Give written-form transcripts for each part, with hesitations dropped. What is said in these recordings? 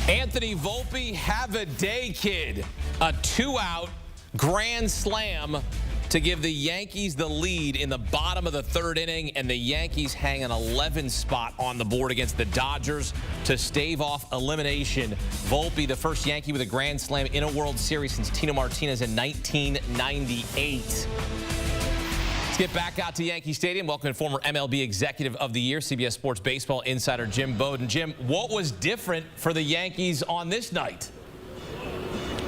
Anthony Volpe, have a day, kid. A 2-out grand slam to give the Yankees the lead in the bottom of the third inning, and the Yankees hang an 11 spot on the board against the Dodgers to stave off elimination. Volpe, the first Yankee with a grand slam in a World Series since Tino Martinez in 1998. Let's get back out to Yankee Stadium. Welcome to former MLB Executive of the Year, CBS Sports baseball insider Jim Bowden. Jim, what was different for the Yankees on this night?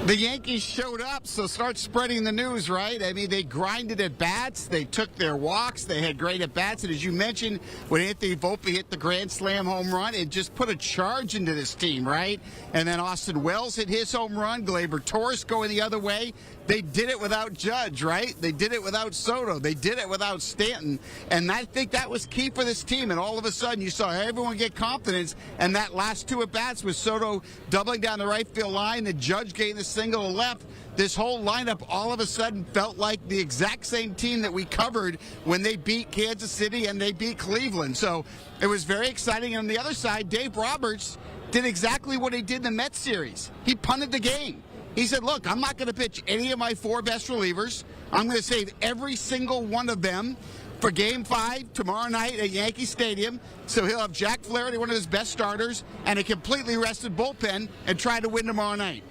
The Yankees showed up, so start spreading the news, right? I mean, they grinded at bats. They took their walks. They had great at bats. And as you mentioned, when Anthony Volpe hit the grand slam home run, it just put a charge into this team, right? And then Austin Wells hit his home run. Gleyber Torres going the other way. They did it without Judge, right? They did it without Soto. They did it without Stanton. And I think that was key for this team. And all of a sudden, you saw everyone get confidence. And that last two at-bats with Soto doubling down the right field line, the Judge getting the single to left, this whole lineup all of a sudden felt like the exact same team that we covered when they beat Kansas City and they beat Cleveland. So it was very exciting. And on the other side, Dave Roberts did exactly what he did in the Mets series. He punted the game. He said, look, I'm not going to pitch any of my four best relievers. I'm going to save every single one of them for Game 5 tomorrow night at Yankee Stadium. So he'll have Jack Flaherty, one of his best starters, and a completely rested bullpen, and try to win tomorrow night.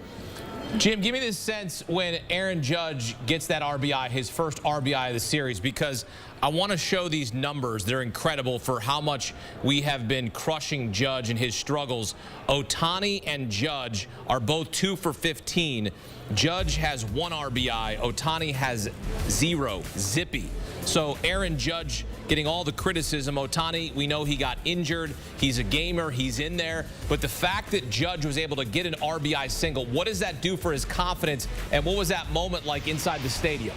Jim, give me this sense when Aaron Judge gets that RBI, his first RBI of the series, because I want to show these numbers. They're incredible for how much we have been crushing Judge and his struggles. Ohtani and Judge are both 2 for 15. Judge has 1 RBI. Ohtani has 0. Zippy. So Aaron Judge getting all the criticism. Ohtani, we know he got injured. He's a gamer. He's in there. But the fact that Judge was able to get an RBI single, what does that do for his confidence? And what was that moment like inside the stadium?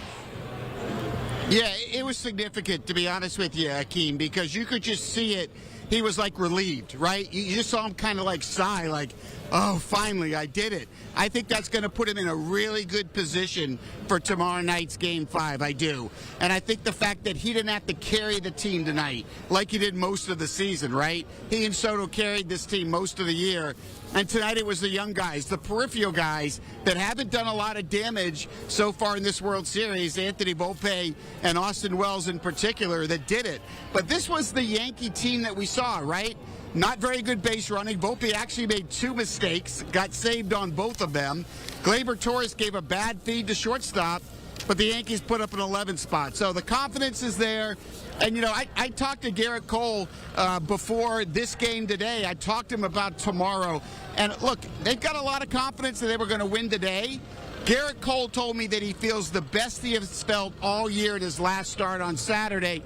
Yeah, it was significant, to be honest with you, Akeem, because you could just see it. He was like relieved, right? You just saw him kind of like sigh, like, oh, finally, I did it. I think that's going to put him in a really good position for tomorrow night's Game 5, I do. And I think the fact that he didn't have to carry the team tonight like he did most of the season, right? He and Soto carried this team most of the year. And tonight it was the young guys, the peripheral guys that haven't done a lot of damage so far in this World Series, Anthony Volpe and Austin Wells in particular, that did it. But this was the Yankee team that we saw, right? Not very good base running. Volpe actually made 2 mistakes, got saved on both of them. Gleyber Torres gave a bad feed to shortstop, but the Yankees put up an 11 spot. So the confidence is there. And, you know, I talked to Garrett Cole before this game today. I talked to him about tomorrow. And, look, they've got a lot of confidence that they were going to win today. Garrett Cole told me that he feels the best he has felt all year at his last start on Friday,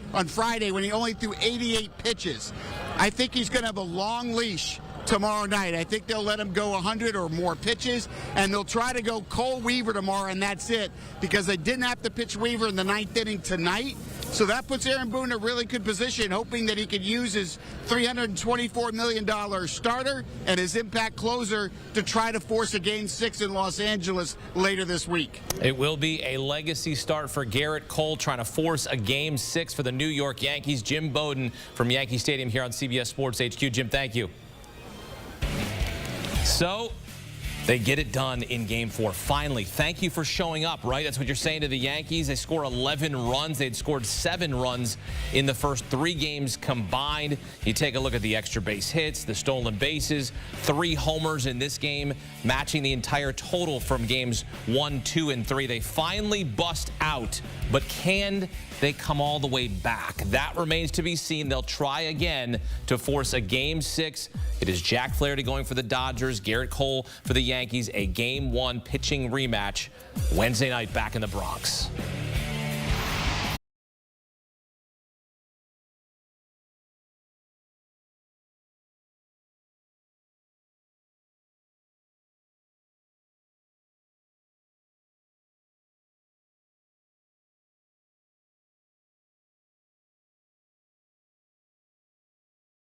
when he only threw 88 pitches. I think he's going to have a long leash tomorrow night. I think they'll let him go 100 or more pitches, and they'll try to go Cole Weaver tomorrow, and that's it, because they didn't have to pitch Weaver in the 9th inning tonight. So that puts Aaron Boone in a really good position, hoping that he could use his $324 million starter and his impact closer to try to force a Game 6 in Los Angeles later this week. It will be a legacy start for Garrett Cole, trying to force a Game 6 for the New York Yankees. Jim Bowden from Yankee Stadium here on CBS Sports HQ. Jim, thank you. So they get it done in Game 4. Finally, thank you for showing up, right? That's what you're saying to the Yankees. They score 11 runs. They'd scored 7 runs in the first 3 games combined. You take a look at the extra base hits, the stolen bases, 3 homers in this game, matching the entire total from games 1, 2, and 3. They finally bust out, but can they come all the way back? That remains to be seen. They'll try again to force a Game 6. It is Jack Flaherty going for the Dodgers, Garrett Cole for the Yankees, a Game 1 pitching rematch Wednesday night back in the Bronx.